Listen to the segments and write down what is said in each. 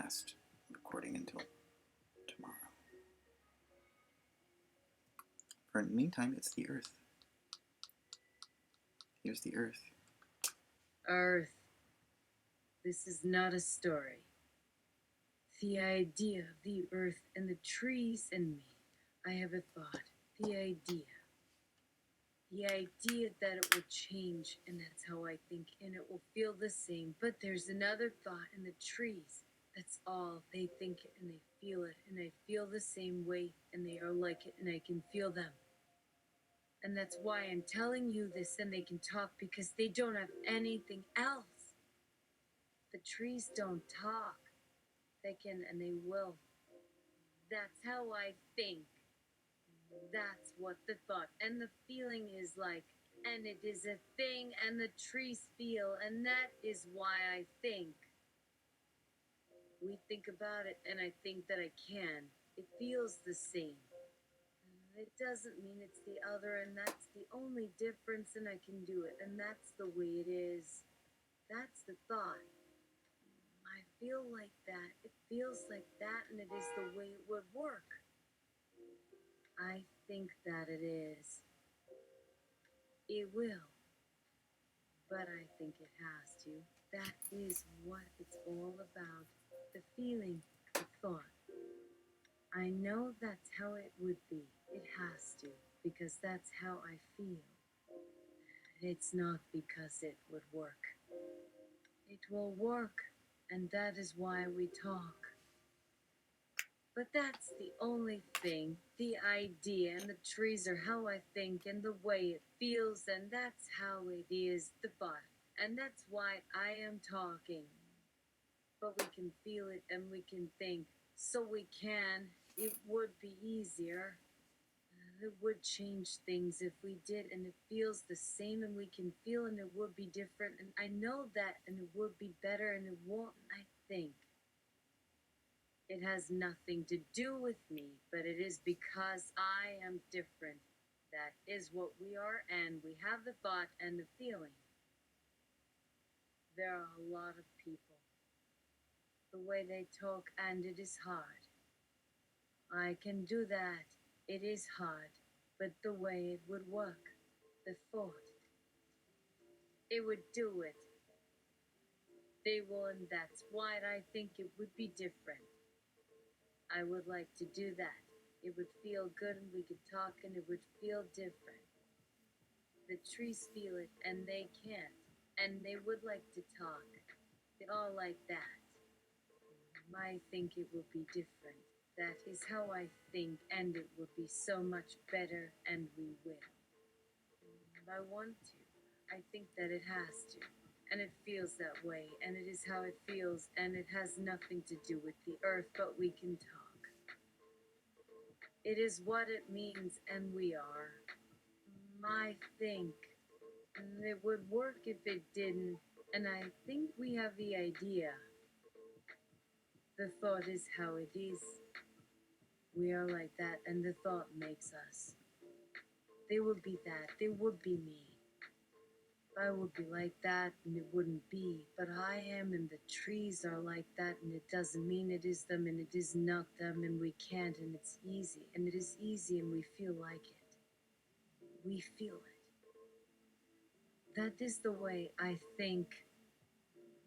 last recording until tomorrow. For the meantime, it's the Earth. Here's the Earth. Earth. This is not a story. The idea of the earth and the trees and me. I have a thought. The idea. The idea that it will change, and that's how I think, and it will feel the same. But there's another thought in the trees. That's all. They think it and they feel it, and I feel the same way, and they are like it, and I can feel them. And that's why I'm telling you this, and they can talk because they don't have anything else. The trees don't talk. They can and they will. That's how I think. That's what the thought and the feeling is like. And it is a thing, and the trees feel, and that is why I think. We think about it, and I think that I can. It feels the same. It doesn't mean it's the other, and that's the only difference, and I can do it, and that's the way it is. That's the thought. I feel like that. It feels like that, and it is the way it would work. I think that it is. It will. But I think it has to. That is what it's all about. The feeling, the thought. I know that's how it would be. It has to, because that's how I feel. It's not because it would work. It will work, and that is why we talk. But that's the only thing. The idea and the trees are how I think and the way it feels, and that's how it is, the thought. And that's why I am talking. But we can feel it and we can think. So we can. It would be easier. It would change things if we did, and it feels the same, and we can feel, and it would be different. And I know that, and it would be better, and it won't, I think. It has nothing to do with me, but it is because I am different. That is what we are, and we have the thought and the feeling. There are a lot of people. The way they talk, and it is hard. I can do that. It is hard, but the way it would work, the thought, it would do it. They will, and that's why I think it would be different. I would like to do that. It would feel good, and we could talk, and it would feel different. The trees feel it, and they can't, and they would like to talk. They all like that. I think it would be different. That is how I think, and it would be so much better, and we will. I want to. I think that it has to. And it feels that way, and it is how it feels, and it has nothing to do with the earth, but we can talk. It is what it means, and we are. I think it would work if it didn't, and I think we have the idea. The thought is how it is. We are like that, and the thought makes us. They would be that, they would be me. I would be like that, and it wouldn't be, but I am, and the trees are like that, and it doesn't mean it is them, and it is not them, and we can't, and it's easy, and it is easy, and we feel like it. We feel it. That is the way I think.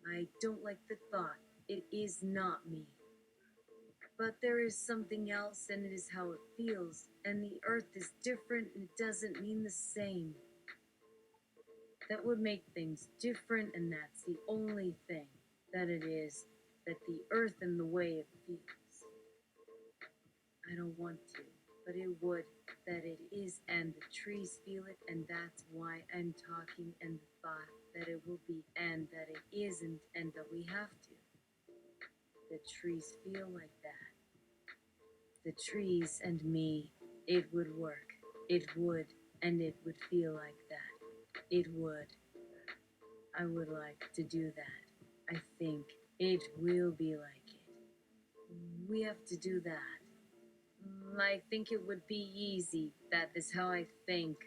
I don't like the thought. It is not me. But there is something else, and it is how it feels, and the earth is different, and it doesn't mean the same. That would make things different, and that's the only thing that it is, that the earth and the way it feels. I don't want to, but it would, that it is, and the trees feel it, and that's why I'm talking, and the thought that it will be, and that it isn't, and that we have to. The trees feel like that. The trees and me, it would work. It would, and it would feel like that. It would. I would like to do that. I think it will be like it. We have to do that. I think it would be easy. That is how I think.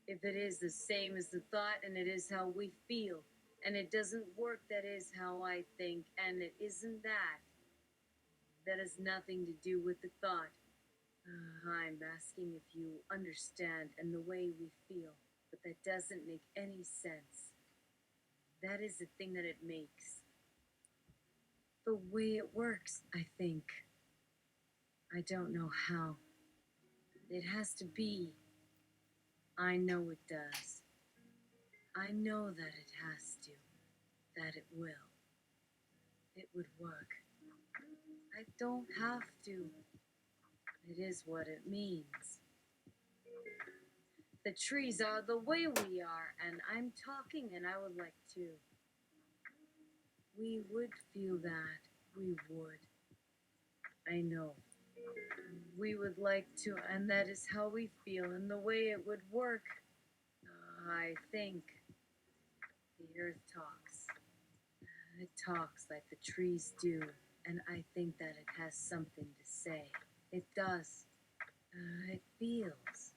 If it is the same as the thought, and it is how we feel, and it doesn't work. That is how I think, and it isn't that. That has nothing to do with the thought. I'm asking if you understand and the way we feel, but that doesn't make any sense. That is the thing that it makes. The way it works, I think. I don't know how. It has to be. I know it does. I know that it has to. That it will. It would work. I don't have to. It is what it means. The trees are the way we are, and I'm talking, and I would like to. We would feel that. We would. I know. We would like to, and that is how we feel, and the way it would work. I think the earth talks. It talks like the trees do, and I think that it has something to say. It does. It feels.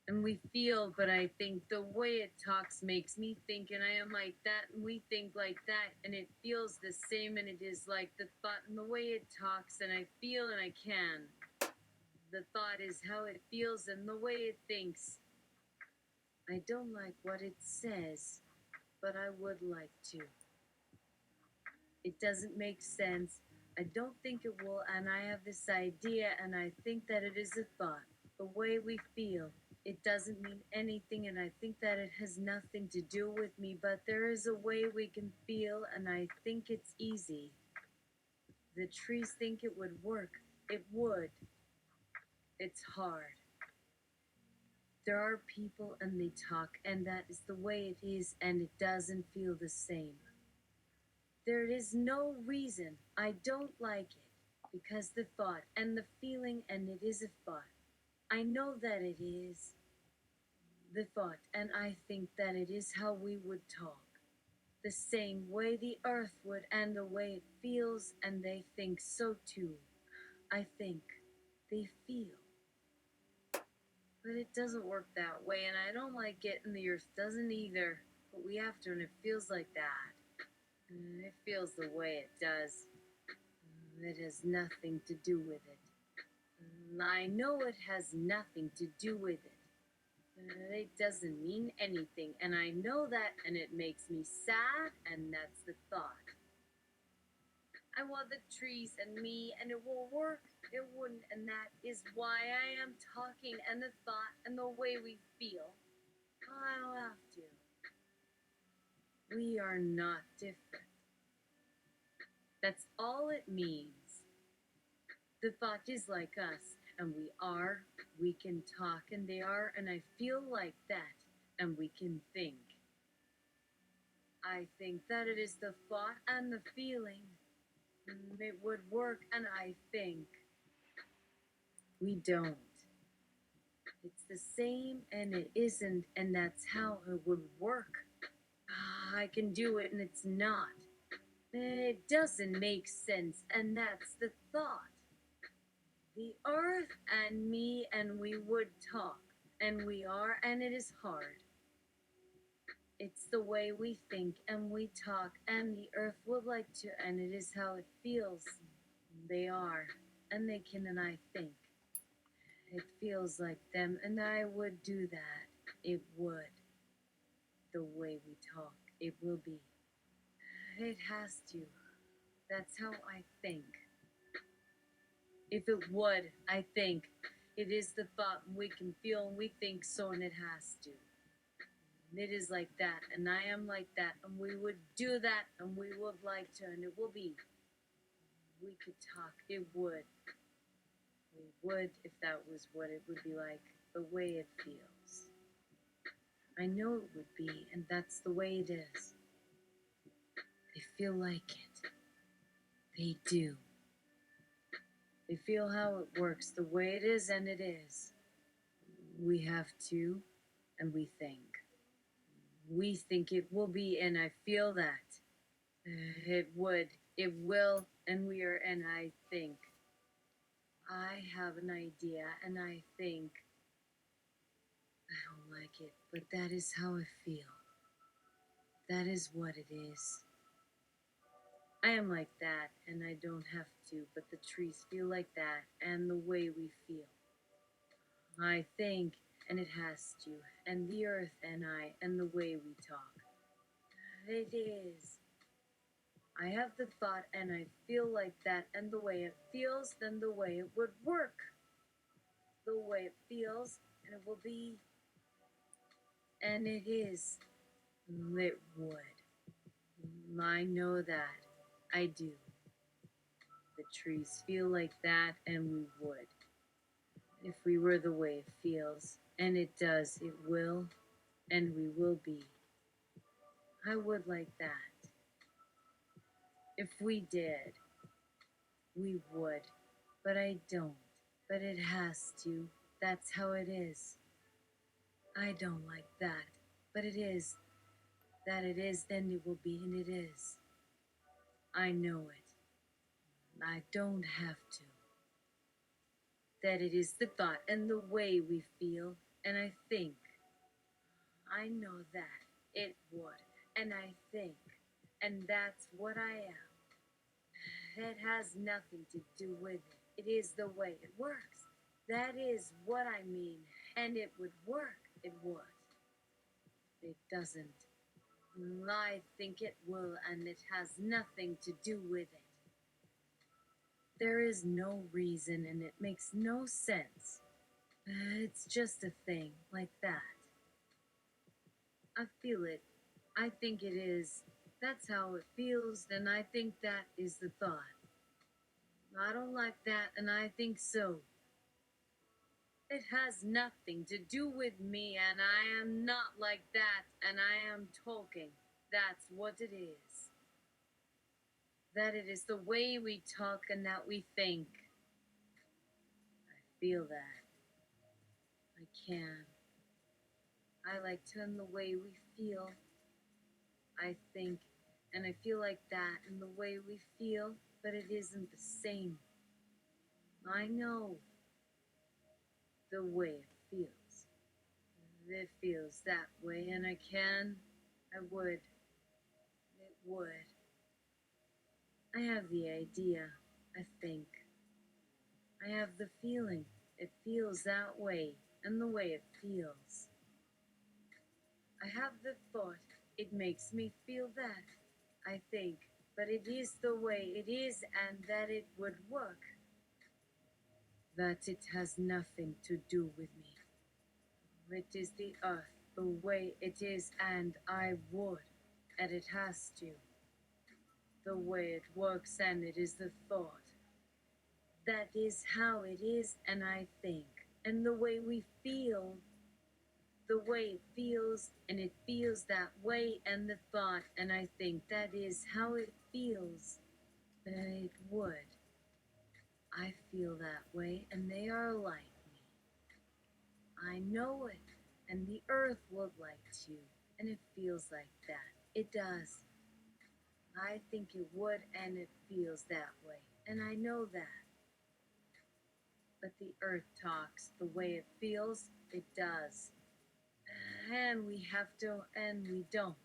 And we feel, but I think the way it talks makes me think, and I am like that, and we think like that, and it feels the same, and it is like the thought, and the way it talks, and I feel, and I can. The thought is how it feels, and the way it thinks. I don't like what it says, but I would like to. It doesn't make sense. I don't think it will, and I have this idea, and I think that it is a thought. The way we feel. It doesn't mean anything, and I think that it has nothing to do with me, but there is a way we can feel, and I think it's easy. The trees think it would work. It would. It's hard. There are people, and they talk, and that is the way it is, and it doesn't feel the same. There is no reason I don't like it, because the thought and the feeling, and it is a thought. I know that it is. The thought, and I think that it is how we would talk. The same way the earth would, and the way it feels, and they think so too. I think they feel. But it doesn't work that way, and I don't like it, and the earth doesn't either. But we have to, and it feels like that. It feels the way it does. It has nothing to do with it. I know it has nothing to do with it. It doesn't mean anything, and I know that, and it makes me sad, and that's the thought. I want the trees and me, and it will work. It wouldn't, and that is why I am talking, and the thought, and the way we feel. I'll have to. We are not different. That's all it means. The thought is like us, and we are. We can talk, and they are, and I feel like that, and we can think. I think that it is the thought and the feeling. It would work, and I think we don't. It's the same, and it isn't, and that's how it would work. I can do it, and it's not. It doesn't make sense, and that's the thought. The earth and me, and we would talk, and we are, and it is hard. It's the way we think, and we talk, and the earth would like to, and it is how it feels. They are, and they can, and I think. It feels like them, and I would do that. It would. The way we talk, it will be. It has to. That's how I think. If it would, I think. It is the thought, and we can feel, and we think so, and it has to. And it is like that, and I am like that, and we would do that, and we would like to, and it will be. We could talk, it would. We would if that was what it would be like, the way it feels. I know it would be, and that's the way it is. They feel like it. They do. They feel how it works, the way it is, and it is. We have to, and we think. We think it will be, and I feel that. It would, it will, and we are, and I think. I have an idea, and I think. I don't like it, but that is how I feel. That is what it is. I am like that, and I don't have to, but the trees feel like that, and the way we feel. I think, and it has to, and the earth and I, and the way we talk. It is. I have the thought, and I feel like that, and the way it feels, then the way it would work. The way it feels, and it will be, and it is. It would. I know that. I do. The trees feel like that, and we would. If we were the way it feels, and it does, it will, and we will be. I would like that. If we did, we would. But I don't. But it has to. That's how it is. I don't like that. But it is. That it is, then it will be, and it is. I know it. I don't have to. That it is the thought and the way we feel, and I think. I know that it would, and I think, and that's what I am. It has nothing to do with it. It is the way it works. That is what I mean, and it would work. It would. It doesn't. I think it will, and it has nothing to do with it. There is no reason, and it makes no sense. It's just a thing like that. I feel it. I think it is. That's how it feels, and I think that is the thought. I don't like that, and I think so. It has nothing to do with me, and I am not like that, and I am talking. That's what it is. That it is the way we talk and that we think. I feel that. I can. I like to in the way we feel. I think, and I feel like that in the way we feel, but it isn't the same. I know the way it feels. It feels that way, and I can. I would. It would. I have the idea, I think. I have the feeling. It feels that way, and the way it feels. I have the thought. It makes me feel that, I think. But it is the way it is, and that it would work. That it has nothing to do with me. It is the earth, the way it is, and I would, and it has to. The way it works, and it is the thought. That is how it is, and I think. And the way we feel, the way it feels, and it feels that way, and the thought, and I think that is how it feels. It would. I feel that way, and they are like me. I know it, and the earth would like to, and it feels like that. It does. I think it would, and it feels that way, and I know that. But the earth talks the way it feels, it does. And we have to, and we don't.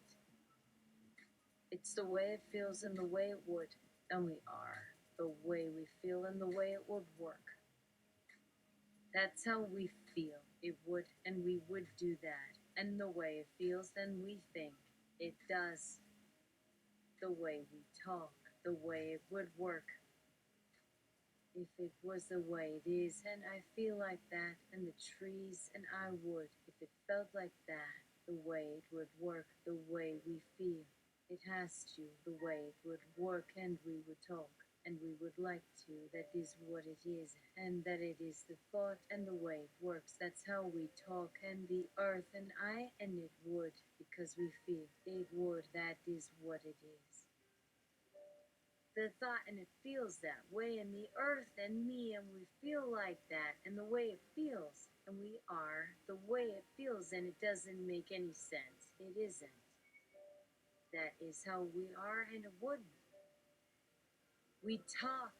It's the way it feels and the way it would, and we are. The way we feel and the way it would work. That's how we feel. It would, and we would do that. And the way it feels, then we think. It does. The way we talk, the way it would work. If it was the way it is, and I feel like that, and the trees, and I would, if it felt like that, the way it would work, the way we feel. It has to, the way it would work, and we would talk, and we would like to. That is what it is, and that it is the thought and the way it works. That's how we talk, and the earth and I, and it would, because we feel. It would, that is what it is. The thought, and it feels that way, and the earth and me, and we feel like that, and the way it feels, and we are the way it feels, and it doesn't make any sense. It isn't. That is how we are, and it wouldn't. We talk.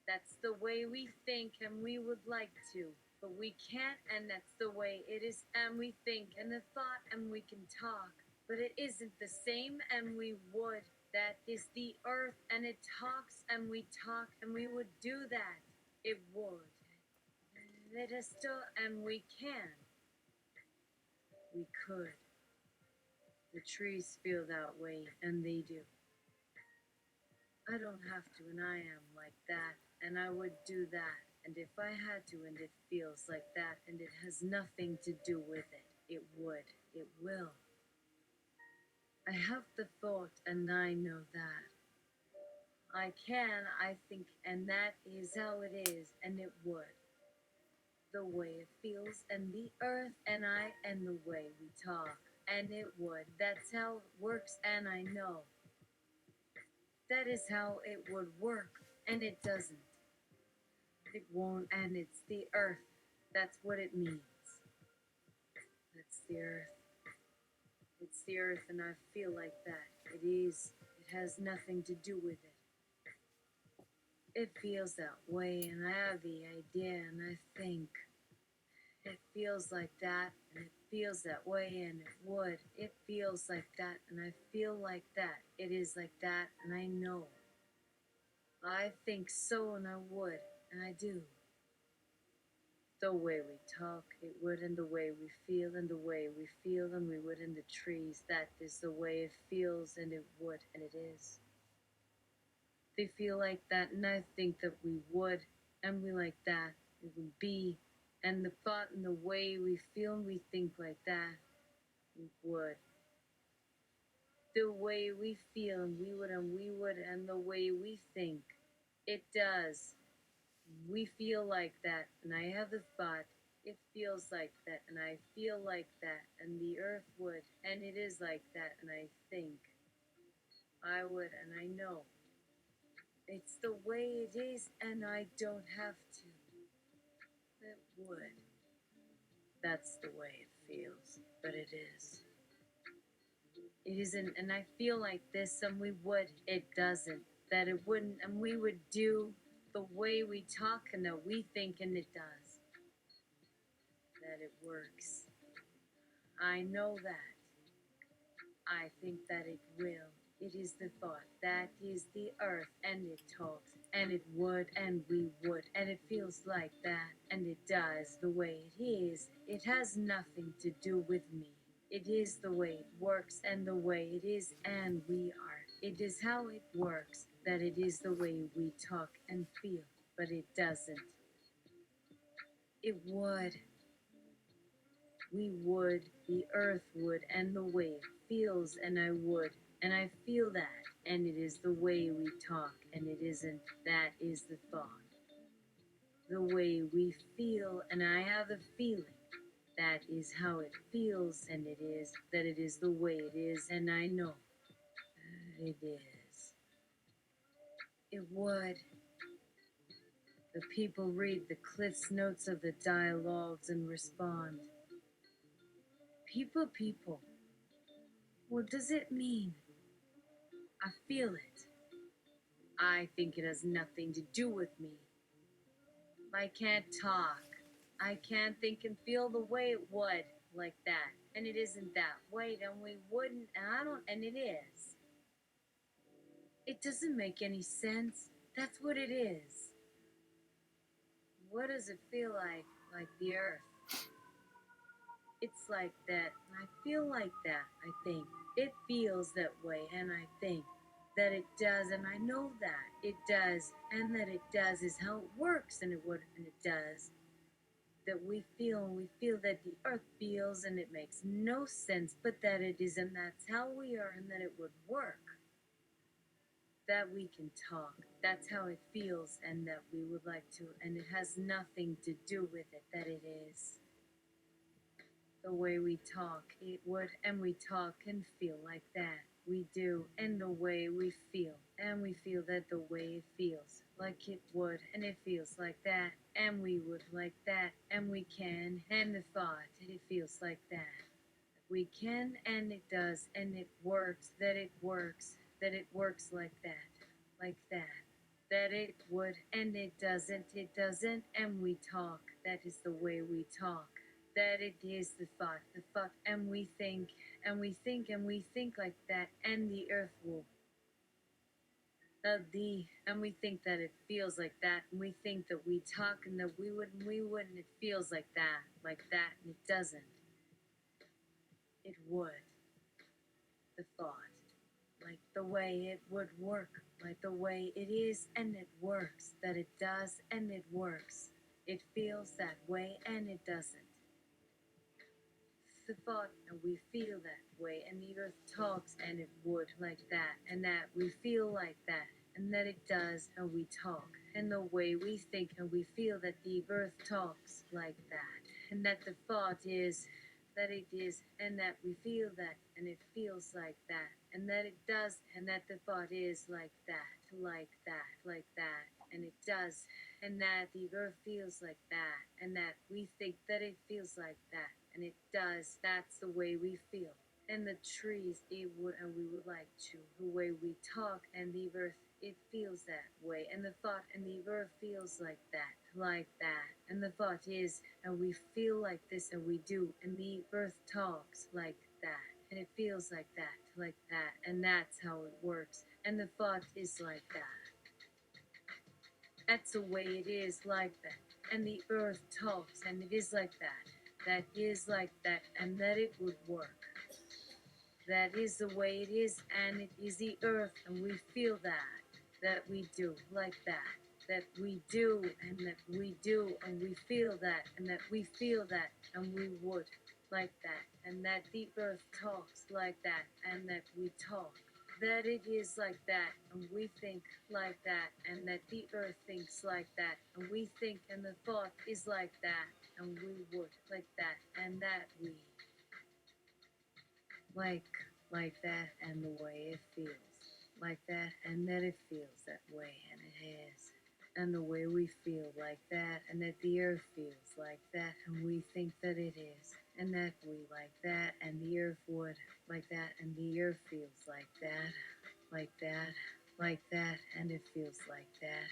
That's the way we think, and we would like to, but we can't, and that's the way it is, and we think, and the thought, and we can talk, but it isn't the same, and we would. That is the earth, and it talks, and we talk, and we would do that. It would. Let us still, and we can. We could. The trees feel that way, and they do. I don't have to, and I am like that, and I would do that. And if I had to, and it feels like that, and it has nothing to do with it, it would. It will. I have the thought, and I know that. I can, I think, and that is how it is, and it would. The way it feels, and the earth, and I, and the way we talk, and it would. That's how it works, and I know. That is how it would work, and it doesn't. It won't, and it's the earth. That's what it means. That's the earth. It's the earth, and I feel like that. It is. It has nothing to do with it. It feels that way, and I have the idea, and I think. It feels like that, and it feels that way, and it would. It feels like that, and I feel like that. It is like that, and I know. I think so, and I would, and I do. The way we talk, it would, and the way we feel, and the way we feel, and we would in the trees. That is the way it feels, and it would, and it is. They feel like that, and I think that we would, and we like that. It would be, and the thought and the way we feel and we think like that, we would. The way we feel, and we would, and the way we think, it does. We feel like that, and I have the thought, it feels like that, and I feel like that, and the earth would, and it is like that, and I think I would, and I know. It's the way it is, and I don't have to. It would. That's the way it feels, but it is. It isn't, and I feel like this, and we would, it doesn't. That it wouldn't, and we would do the way we talk, and that we think, and it does. That it works. I know that. I think that it will. It is the thought. That is the earth, and it talks, and it would, and we would, and it feels like that, and it does the way it is. It has nothing to do with me. It is the way it works, and the way it is, and we are. It is how it works, that it is the way we talk and feel, but it doesn't. It would. We would, the earth would, and the way it feels, and I would, and I feel that, and it is the way we talk, and it isn't. That is the thought. The way we feel, and I have a feeling. That is how it feels, and it is, that it is the way it is, and I know that it is. It would. The people read the Cliff's notes of the dialogues and respond. People. What does it mean? I feel it. I think it has nothing to do with me. I can't talk. I can't think and feel the way it would, like that. And it isn't that way, and we wouldn't, and I don't, and it is. It doesn't make any sense. That's what it is. What does it feel like? Like the earth. It's like that, and I feel like that, I think. It feels that way, and I think that it does, and I know that it does, and that it does is how it works, and it would, and it does. That we feel, and we feel that the earth feels, and it makes no sense, but that it is, and that's how we are, and that it would work. That we can talk. That's how it feels, and that we would like to, and it has nothing to do with it, that it is. The way we talk, it would, and we talk and feel like that. We do, and the way we feel, and we feel that the way it feels, like it would, and it feels like that, and we would like that, and we can, and the thought, it feels like that. We can, and it does, and it works, that it works like that. That it would, and it doesn't, and we talk. That is the way we talk. that it is the thought, and we think, and we think, and we think like that, and the earth will, and we think that it feels like that, and we think that we talk, and that we wouldn't, it feels like that, and it doesn't. It would, the thought, like the way it would work, like the way it is, and it works, that it does, and it works. It feels that way, and it doesn't. The thought, and we feel that way, and the earth talks, and it would, like that, and that we feel like that, and that it does, and we talk, and the way we think, and we feel that the earth talks like that, and that the thought is that it is, and that we feel that, and it feels like that, and that it does, and that the thought is like that, and it does, and that the earth feels like that, and that we think that it feels like that, and it does. That's the way we feel. And the trees, it would, and we would like to. The way we talk, and the earth, it feels that way, and the thought, and the earth feels like that, and the thought is, and we feel like this, and we do, and the earth talks like that, and it feels like that, and that's how it works, and the thought is like that. That's the way it is like that, and the earth talks, and it is like that is like that, and that it would work. That is the way it is, and it is the earth, and we feel that we do, like that we do, and that we do, and we feel that, and that we feel that, and we would, like that, and that the earth talks like that, and that we talk. That it is like that, and we think like that, and that the earth thinks like that, and we think, and the thought is like that, and we would, like that, and that we, like that, and the way it feels, like that, and that it feels that way, and it is, and the way we feel like that, and that the earth feels like that, and we think that it is, and that we like that, and the earth would, like that, and the earth feels like that, like that, and it feels like that,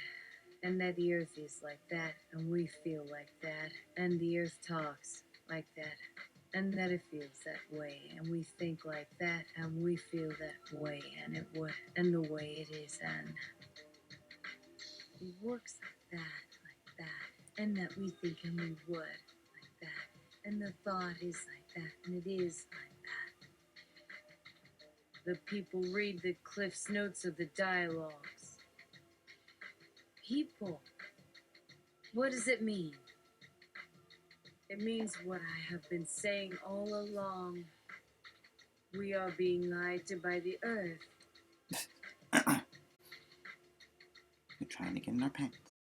and that the earth is like that, and we feel like that, and the earth talks like that, and that it feels that way, and we think like that, and we feel that way, and it would, and the way it is, and it works like that, and that we think, and we would, like that, and the thought is like that, and it is like that. The people read the Cliff's Notes of the dialogues. People, what does it mean? It means what I have been saying all along. We are being lied to by the earth. We're trying to get in our pants.